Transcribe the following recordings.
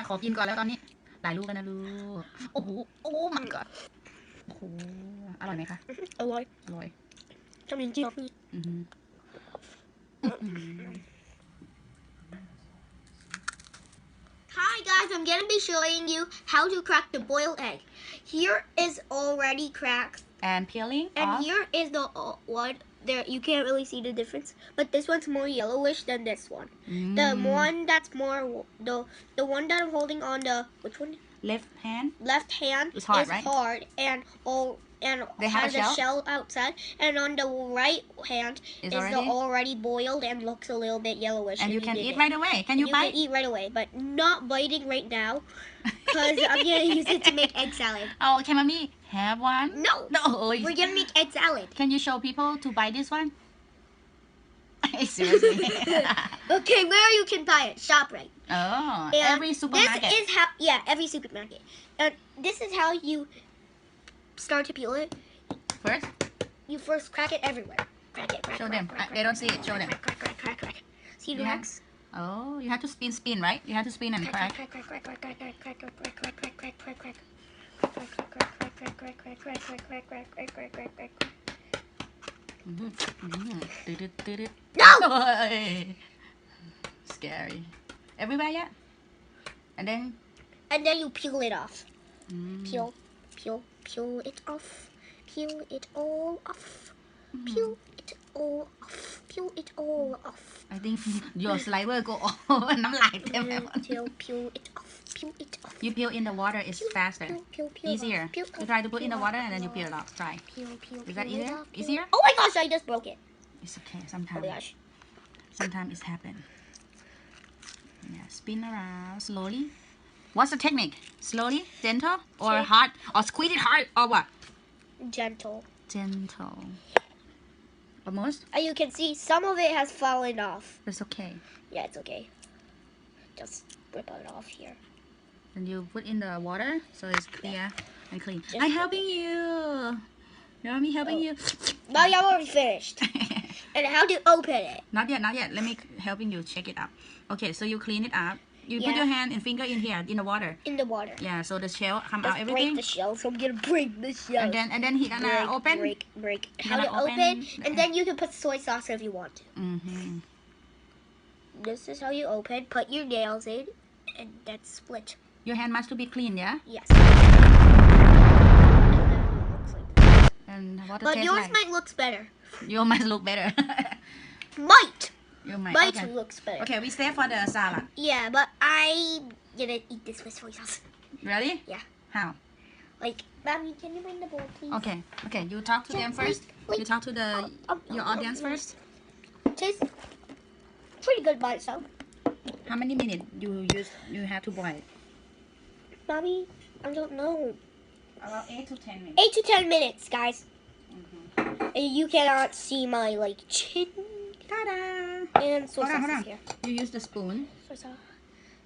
ขอกินก่อนแล้วตอนนี้หลายลูกแล้วนะลูกโอ้โหโอ้มันก่อนโอ้โหอร่อยไหมคะอร่อยอร่อยทำจริงๆHi guys, I'm gonna be showing you how to crack the boiled egg. Here is already cracked, and peeling and off. here is the one. There, you can't really see the difference, but this one's more yellowish than this one. The one that's more the one that I'm holding on the which one? Left hand Left hand is hard, is right? hard and They have has a a shell outside, and on the right hand is already boiled and looks a little bit yellowish. And you can eat right away. Can you You bite? can eat right away, but not biting right now, because I'm gonna use it to make egg salad. Oh, can mommy have one? No, No. we're gonna make egg salad. Can you show people to buy this one? Seriously. Okay, where you can buy it? ShopRite. Oh, And every supermarket. This is how, every supermarket. And this is how you start to peel it. First, You first crack it everywhere. Crack it. Crack, show crack, them. crack, They don't see it. Show them. crack, crack, crack, crack, crack. See the Yeah. marks? Oh, you have to spin, right? You have to spin and crack. Crack, crack, crack, crack, crack, crack, crack, crack, crack, crack, crack, crack, crack. Crack, crack, crack, crack, crack, crack, crack, crack, crack, crack, crack, crack, crack, crack, crack. No! Scary. Everywhere yet? And then And then you peel it off. Peel it off. Peel it all off. Peel it all off. Peel it all off. I think your saliva go off. น้ำลายเต็มไปหมด Peel it off. Peel it off. You peel in the water, it's faster. Peel Easier. off. Peel You off. try to put in the Peel water off. and then you peel it off. Try. Peel Is that it easier? off, peel. Easier? Oh my gosh, I just broke it. It's okay. Oh Sometimes. my gosh. Sometimes it's happen. Yeah, spin around slowly. What's the technique? Slowly, gentle, or Okay. hard, or squeeze it hard, or what? Gentle. Gentle. Almost. And you can see some of it has fallen off. It's okay. Yeah, it's okay. Just rip it off here. Then you put in the water so it's clear and clean. Just I'm put helping you. You want me helping you? Now y'all already finished. And how to open it? Not yet, not yet. Let me helping you check it out. Okay, so you clean it up. You put Yeah. your hand and finger in here in the water. In the water. Yeah, so the shell come Let's out break everything. the shell. So I'm gonna break the shell. And then he gonna break, open. Break. You're How to gonna open? open the- And then you can put soy sauce if you want to. Mm-hmm. This is how you open. Put your nails in, and then split. Your hand must to be clean, yeah. Yes. And then it looks like this. And what But taste yours like? might looks better. Yours might look better. Might. You might. Might Okay. looks better. Okay, we save for the salad. Yeah, but I'm gonna eat this with soy sauce. Ready? Yeah. How? Like, Mommy, can you bring the bowl, please? Okay. Okay. You talk to them first. Wait. You talk to the your audience first. Tastes pretty good by itself. How many minutes you have to boil? Mommy, I don't know. About 8 to 10 minutes. 8 to 10 minutes, guys. And you cannot see my, like, chin Ta-da! and soy Hold on, sauce hold is on. here. You use the spoon. Soy sauce.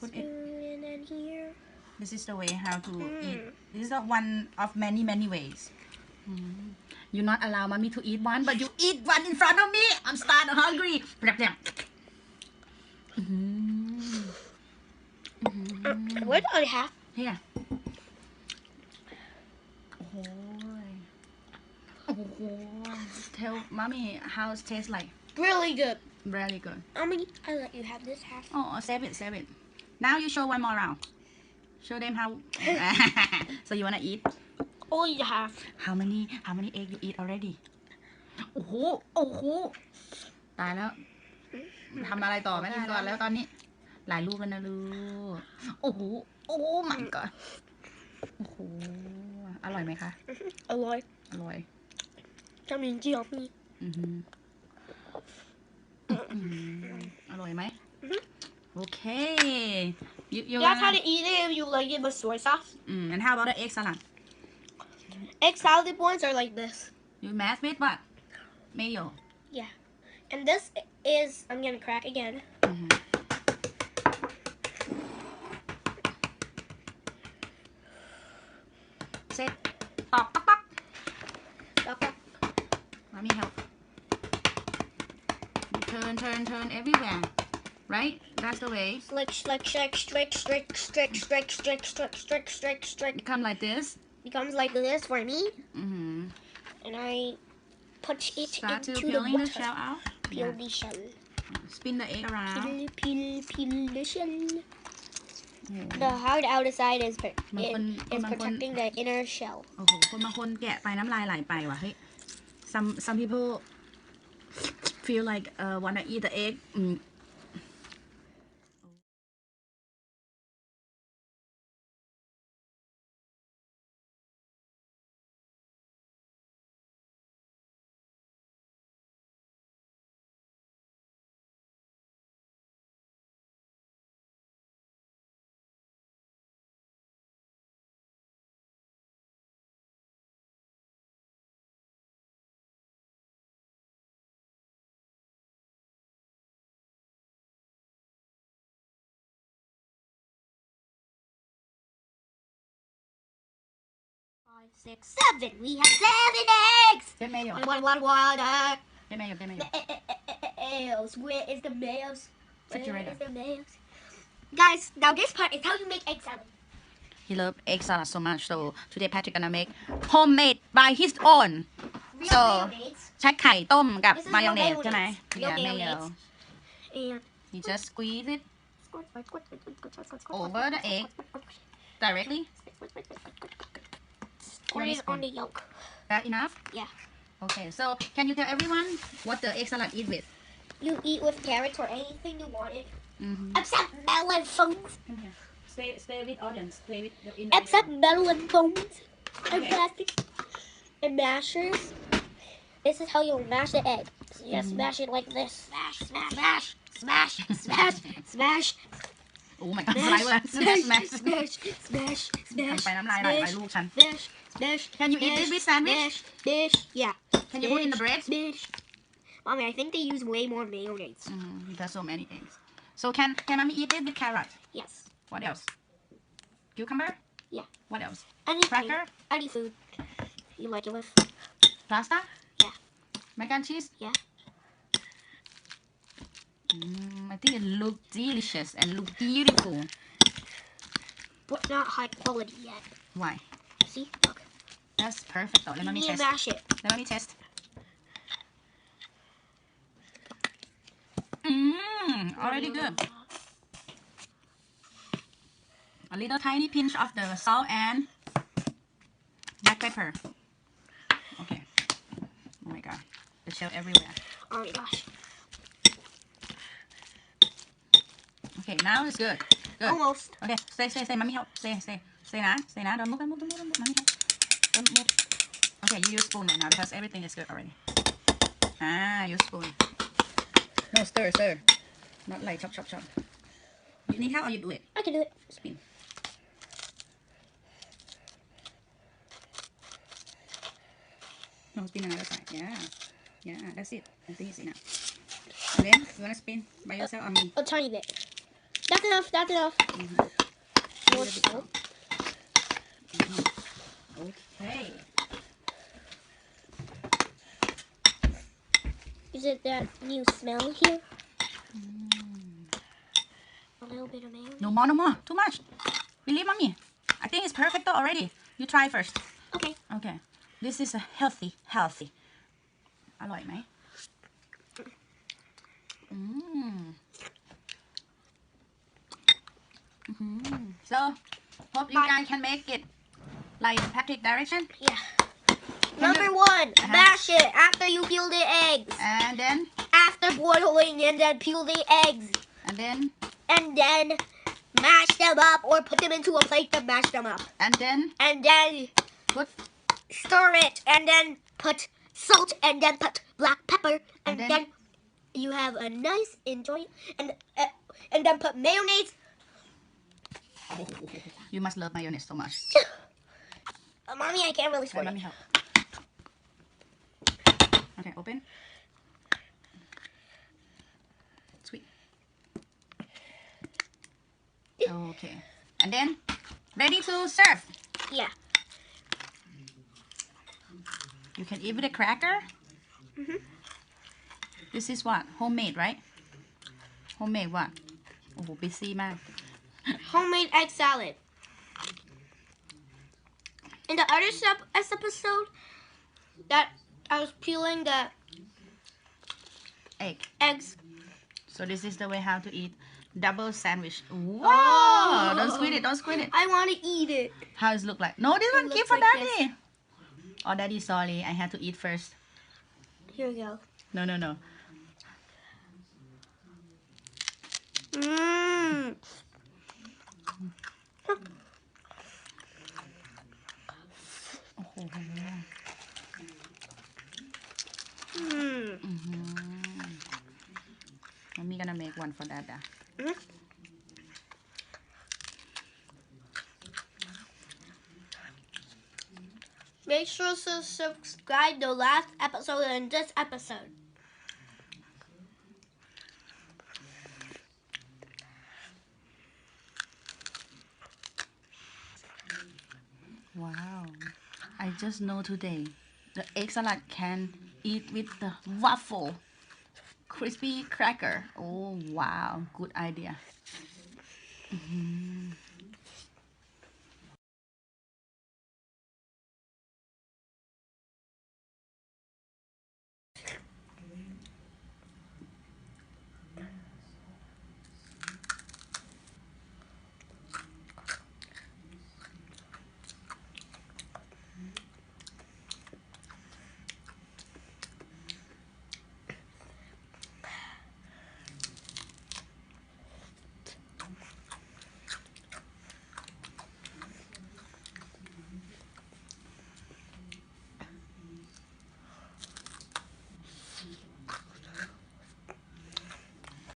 Put it. Spoon and here. This is the way how to eat. This is one of many ways. You not allow mommy to eat one, but you eat one in front of me. I'm starting hungry. What do I have? Here. Tell mommy how it tastes like. Really good. Really good. Mommy, I let you have this half. Oh, save it. Now you show one more round. Show them how. So you wanna eat? Only the half. How many egg you eat already? โอ้โห ตายแล้ว ทำอะไรต่อไม่ได้ก่อนแล้วตอนนี้ หลายลูกแล้วนะลูก โอ้โห มันก่อน โอ้โห อร่อยไหมคะ อร่อย อร่อย ทำจริงๆพี่ อร่อยไหม โอเค That's how to eat it if you like it with soy sauce. And how about the egg salad? Egg salad ones are like this. You mash with what? Mayo. Yeah. And this is, I'm gonna crack again. Say, talk. Stop it. Let me help. Turn everywhere. right? That's the way. Stretch. Become like this. Becomes like this for me, Mm-hmm. and I put it Start to into the peeling the water. shell out. Peel Yeah. the shell. Spin the egg around. Peel the shell. Oh. The hard outer side is Bang kon- protecting the inner shell. โอ้โหคนบางคนแกะไปน้ำลายไหลไปว่ะเฮ้ย some people feel like wanna eat the egg Five, 6, 7. We have 7 eggs. เจ๊แม่หยก One. เจ๊แม่หยก Males. Where is the males? Refrigerator. Where is the males? Guys, now this part is how you make egg salad. He love egg salad so much so today Patrick gonna make homemade by his own Real so mayonnaise. ใช้ไข่ต้มกับ This is มายองเนส real ใช่ไหม mayonnaise. Yeah Real mayo mayonnaise. And you just squeeze it squirt. over the egg directly Squirt it on the yolk. that enough Yeah. okay so can you tell everyone what the egg salad eat with You eat with carrots or anything you wanted. mm-hmm. Except melon phones. Come here. Stay with audience. Stay with the in Except melon phones. And Okay. plastic. And mashers. This is how you mash the egg. So you just smash it like this. Smash. โอ้ my god สไลด์เลย smash smash ทำไปน้ำลายไหลไปลูกฉัน Smash. Can you eat this with sandwich Smash. Yeah. Can you put it in the bread Smash. Mommy, I think they use way more mayonnaise. Because so many eggs so can mommy eat it with carrot Yes. what else cucumber Yeah. what else Anything. Cracker? Any food you like it with. pasta Yeah. mac and cheese Yeah. I think it look delicious and look beautiful But not high quality yet. why See? Look. that's perfect though let You me need to test mash it. let me test already good a little tiny pinch of the salt and black pepper okay oh my god the shell everywhere Oh my gosh. okay now it's good good Almost. okay stay mommy help stay na don't move mommy help don't move okay you use spoon right now because everything is good already use spoon no stir not like chop you need help or you do it I can do it. spin no spin another side yeah that's it I think it's enough and then you wanna spin by yourself or me A tiny bit. That's enough. More salt. okay Is it that new smell here? A little bit of mayonnaise. no more too much believe mommy I think it's perfect though already you try first Okay. okay this is a healthy อร่อยไหมso hope you guys can make it like Patrick direction Yeah. Number 1, mash it after you peel the eggs. and then After boiling, and then peel the eggs. and then And then mash them up or put them into a plate to mash them up. and then And then put stir it. And then put salt. And then put black pepper. And And then- then you have a nice enjoy. And then put mayonnaise. you must love mayonnaise so much Mommy, I can't really let squirt me it. help okay open sweet okay and then ready to serve Yeah. you can eat with a cracker this is what homemade right โฮมเมดว่ะโอ้โหบิซี่มาก Homemade egg salad. In the other episode, that I was peeling the egg eggs. so this is the way how to eat double sandwich wow Oh. don't squeeze it don't squeeze it I want to eat it. how does it look like no this one looks give for like daddy oh daddy sorry I have to eat first Here we go. no Mmm. โอ้โห Mmm. Mommy gonna make one for dada Make sure to subscribe the last episode and this episode. wow I just know today the egg salad can eat with the waffle crispy cracker oh wow good idea